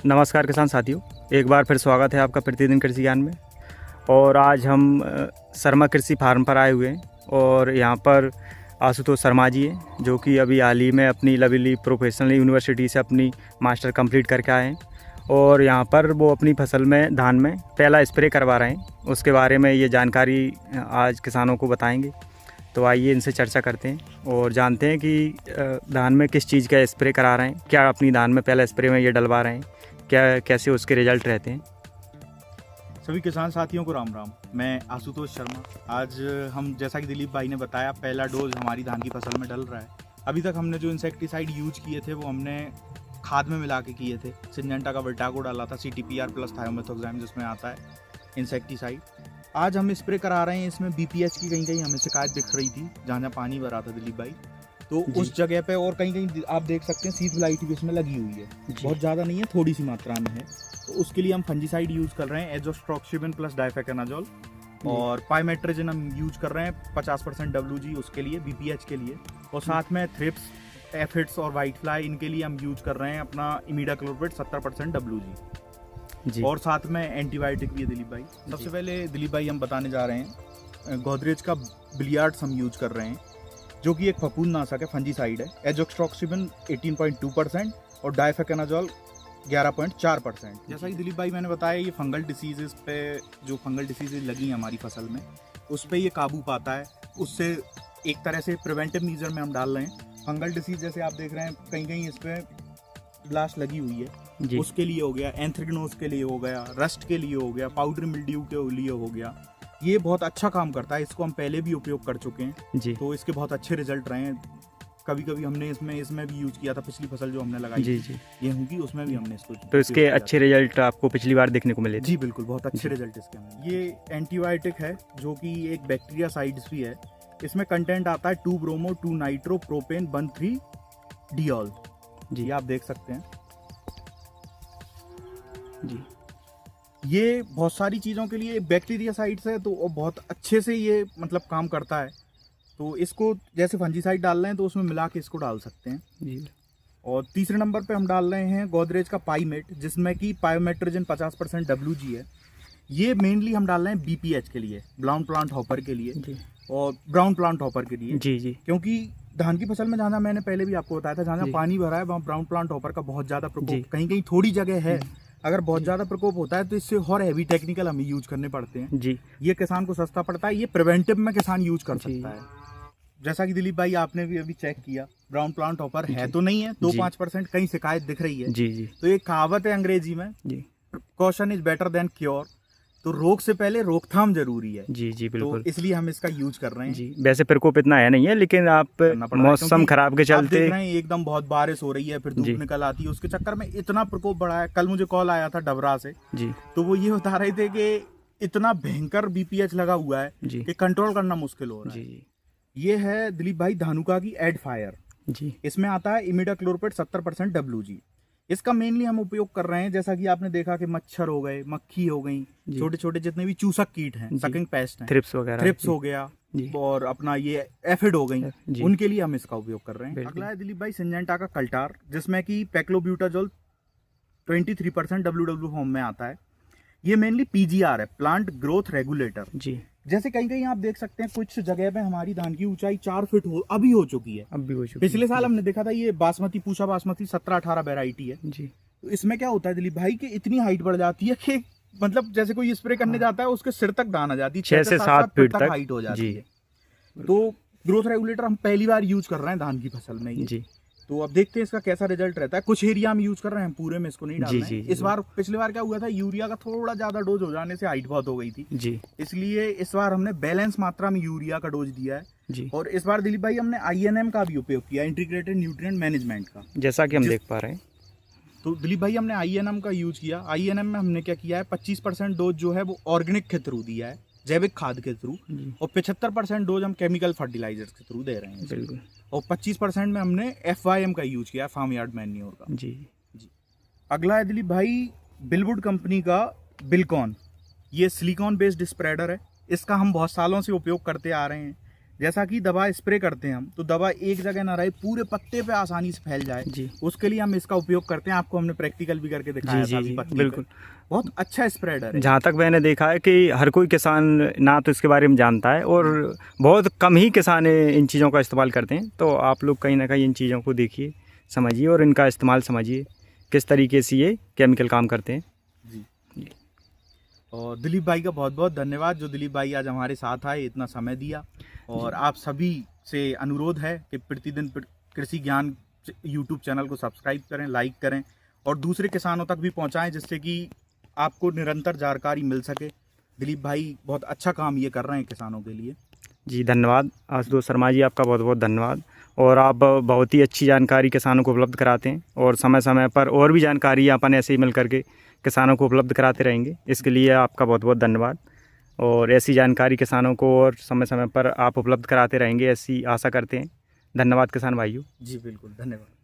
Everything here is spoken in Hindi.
नमस्कार किसान साथियों, एक बार फिर स्वागत है आपका प्रतिदिन कृषि ज्ञान में। और आज हम शर्मा कृषि फार्म पर आए हुए हैं और यहाँ पर आशुतोष शर्मा जी हैं जो कि अभी हाल ही में अपनी लवली प्रोफेशनल यूनिवर्सिटी से अपनी मास्टर कंप्लीट करके आए हैं और यहाँ पर वो अपनी फसल में धान में पहला स्प्रे करवा रहे हैं। उसके बारे में ये जानकारी आज किसानों को बताएंगे। तो आइए इनसे चर्चा करते हैं और जानते हैं कि धान में किस चीज़ का स्प्रे करा रहे हैं, क्या अपनी धान में पहला स्प्रे में ये डलवा रहे हैं, क्या कैसे उसके रिजल्ट रहते हैं। सभी किसान साथियों को राम राम। मैं आशुतोष शर्मा। आज हम जैसा कि दिलीप भाई ने बताया पहला डोज हमारी धान की फसल में डल रहा है। अभी तक हमने जो इंसेक्टिसाइड यूज किए थे वो हमने खाद में मिला के किए थे। सिंजेंटा का वर्टागो डाला था, CTPR प्लस थायोमेथोक्साम जिसमें आता है इंसेक्टिसाइड। आज हम स्प्रे करा रहे हैं। इसमें BPH की कहीं कहीं हमें शिकायत दिख रही थी जहाँ जहाँ पानी भरा था दिलीप भाई, तो उस जगह पे और कहीं कहीं आप देख सकते हैं शीत विलाइट भी इसमें लगी हुई है। बहुत ज़्यादा नहीं है, थोड़ी सी मात्रा में है। तो उसके लिए हम फंजीसाइड यूज़ कर रहे हैं, एजोस्ट्रोक्सिबिन प्लस डाइफेकेनाजोल, और पाइमेट्रिजिन हम यूज़ कर रहे हैं 50% WG उसके लिए, BPH के लिए। और साथ में थ्रिप्स, एफिड्स और वाइट फ्लाई, इनके लिए हम यूज़ कर रहे हैं अपना इमीडाक्लोप्रिड 70% WG। और साथ में एंटीबायोटिक भी है दिलीप भाई। सबसे पहले दिलीप भाई हम बताने जा रहे हैं गोदरेज का बिलियार्ड्स हम यूज़ कर रहे हैं जो कि एक फफूंदनाशक है, फंजीसाइड है। एजोस्ट्रोक्सिबिन 18.2% और डाइफेकेनाजोल 11.4%। जैसा कि दिलीप भाई मैंने बताया, ये फंगल डिसीजेस पे, जो फंगल डिसीजेज लगी हैं हमारी फसल में, उस पर ये काबू पाता है। उससे एक तरह से प्रिवेंटिव मीजर में हम डाल रहे हैं। फंगल डिसीज जैसे आप देख रहे हैं कहीं कहीं इस पर ब्लास्ट लगी हुई है, उसके लिए हो गया, एंथ्रेक्नोज के लिए हो गया, रस्ट के लिए हो गया, पाउडर मिल्ड्यू के लिए हो गया। ये बहुत अच्छा काम करता है। इसको हम पहले भी उपयोग कर चुके हैं जी। तो इसके बहुत अच्छे रिजल्ट रहे हैं। कभी कभी हमने इसमें भी यूज किया था। पिछली फसल जो हमने लगाई जी गेहूं की, उसमें भी हमने इसको, तो इसके अच्छे रिजल्ट आपको पिछली बार देखने को मिले थे? जी बिल्कुल, बहुत अच्छे रिजल्ट इसके में। ये एंटीबायोटिक है जो कि एक बैक्टीरिया साइड्स भी है। इसमें कंटेंट आता है 2 ब्रोमो 2 नाइट्रो प्रोपेन 1,3 डियोल जी, आप देख सकते हैं जी। ये बहुत सारी चीज़ों के लिए बैक्टीरिया साइड्स है, तो बहुत अच्छे से ये मतलब काम करता है। तो इसको जैसे फंजीसाइड डाल रहे हैं तो उसमें मिला के इसको डाल सकते हैं जी। और तीसरे नंबर पे हम डाल रहे हैं गोदरेज का पाईमेट, जिसमें कि पायोमेट्रिजिन 50% WG है। ये मेनली हम डाल रहे हैं BPH के लिए, ब्राउन प्लांट हॉपर के लिए जी। और ब्राउन प्लांट हॉपर के लिए जी। क्योंकि धान की फसल में जहाँ मैंने पहले भी आपको बताया था, जहाँ पानी भरा है वहाँ ब्राउन प्लांट हॉपर का बहुत ज़्यादा प्रकोप, कहीं कहीं थोड़ी जगह है, अगर बहुत ज़्यादा प्रकोप होता है तो इससे और हैवी टेक्निकल हमें यूज करने पड़ते हैं जी। ये किसान को सस्ता पड़ता है, ये प्रिवेंटिव में किसान यूज कर सकता है। जैसा कि दिलीप भाई आपने भी अभी चेक किया, ब्राउन प्लांट हॉपर है तो नहीं है, 2-5% कहीं शिकायत दिख रही है जी। तो ये कहावत है अंग्रेजी में, precaution is better than cure. तो रोग से पहले रोकथाम जरूरी है जी बिल्कुल। तो इसलिए हम इसका यूज कर रहे हैं जी। वैसे प्रकोप इतना है नहीं है, लेकिन आप मौसम खराब के चलते देख रहे हैं एकदम बहुत बारिश हो रही है, फिर धूप निकल आती है, उसके चक्कर में इतना प्रकोप बढ़ा है। कल मुझे कॉल आया था डबरा से जी, तो वो ये बता रहे थे कि इतना भयंकर BPH लगा हुआ है कि कंट्रोल करना मुश्किल हो रहा है जी। ये है दिलीप भाई धानुका की एड फायर जी। इसमें आता है इमीडाक्लोप्रिड 70% WG। इसका मेनली हम उपयोग कर रहे हैं, जैसा कि आपने देखा कि मच्छर हो गए, मक्खी हो गई, छोटे छोटे जितने भी चूसक कीट हैं, सकिंग पेस्ट हैं, थ्रिप्स हो गया और अपना ये एफिड हो गई, उनके लिए हम इसका उपयोग कर रहे हैं। अगला है दिलीप भाई सिंजेंटा का कल्टार, जिसमें कि पैक्लोब्यूटाजोल 23% WW फॉर्म में आता है। ये मेनली PGR है, प्लांट ग्रोथ रेगुलेटर जी। जैसे कहीं कहीं आप देख सकते हैं कुछ जगह पे हमारी धान की ऊंचाई 4 फीट अभी हो चुकी है। पिछले साल हमने देखा था ये बासमती, पूषा बासमती 17-18 वेराइटी है जी। तो इसमें क्या होता है दिलीप भाई कि इतनी हाइट बढ़ जाती है कि मतलब जैसे कोई स्प्रे करने जाता है उसके सिर तक दान आ जाती है, 6 से 7 फीट तक हाइट हो जाती है। तो ग्रोथ रेगुलेटर हम पहली बार यूज कर रहे हैं धान की फसल में जी। तो अब देखते हैं इसका कैसा रिजल्ट रहता है। कुछ एरिया में यूज कर रहे हैं, पूरे में इसको नहीं डाल रहे हैं इस बार। पिछली बार क्या हुआ था, यूरिया का थोड़ा ज्यादा डोज हो जाने से हाइट बहुत हो गई थी जी, इसलिए इस बार हमने बैलेंस मात्रा में यूरिया का डोज दिया है जी। और इस बार दिलीप भाई हमने INM का भी उपयोग किया, इंटीग्रेटेड न्यूट्रिएंट मैनेजमेंट का, जैसा कि हम देख पा रहे हैं। तो दिलीप भाई हमने INM का यूज किया। INM में हमने क्या किया है, 25% डोज जो है वो ऑर्गेनिक के थ्रू दिया है, जैविक खाद के थ्रू, और 75% डोज हम केमिकल फर्टिलाइजर्स के थ्रू दे रहे हैं बिल्कुल। और 25% में हमने FYM का यूज किया, फार्म यार्ड मैन्योर का जी। अगला है दिलीप भाई बिलवुड कंपनी का बिलकॉन। ये सिलिकॉन बेस्ड स्प्रेडर है। इसका हम बहुत सालों से उपयोग करते आ रहे हैं। जैसा कि दवा स्प्रे करते हैं हम, तो दवा एक जगह ना रहे, पूरे पत्ते पे आसानी से फैल जाए जी। उसके लिए हम इसका उपयोग करते हैं। आपको हमने प्रैक्टिकल भी करके दिखाया था अभी पत्ती बिल्कुल बहुत अच्छा स्प्रेडर है। जहाँ तक मैंने देखा है कि हर कोई किसान ना तो इसके बारे में जानता है और बहुत कम ही किसान इन चीज़ों का इस्तेमाल करते हैं। तो आप लोग कहीं ना कहीं इन चीज़ों को देखिए, समझिए और इनका इस्तेमाल समझिए किस तरीके से ये केमिकल काम करते हैं जी। और दिलीप भाई का बहुत बहुत धन्यवाद, जो दिलीप भाई आज हमारे साथ आए, इतना समय दिया। और आप सभी से अनुरोध है कि प्रतिदिन कृषि ज्ञान यूट्यूब चैनल को सब्सक्राइब करें, लाइक करें और दूसरे किसानों तक भी पहुंचाएं, जिससे कि आपको निरंतर जानकारी मिल सके। दिलीप भाई बहुत अच्छा काम ये कर रहे हैं किसानों के लिए जी। धन्यवाद आशुतोष शर्मा जी, आपका बहुत बहुत धन्यवाद। और आप बहुत ही अच्छी जानकारी किसानों को उपलब्ध कराते हैं और समय समय पर और भी जानकारी अपन ऐसे ही मिल करके किसानों को उपलब्ध कराते रहेंगे। इसके लिए आपका बहुत बहुत धन्यवाद। और ऐसी जानकारी किसानों को और समय समय पर आप उपलब्ध कराते रहेंगे, ऐसी आशा करते हैं। धन्यवाद किसान भाइयों। जी बिल्कुल, धन्यवाद।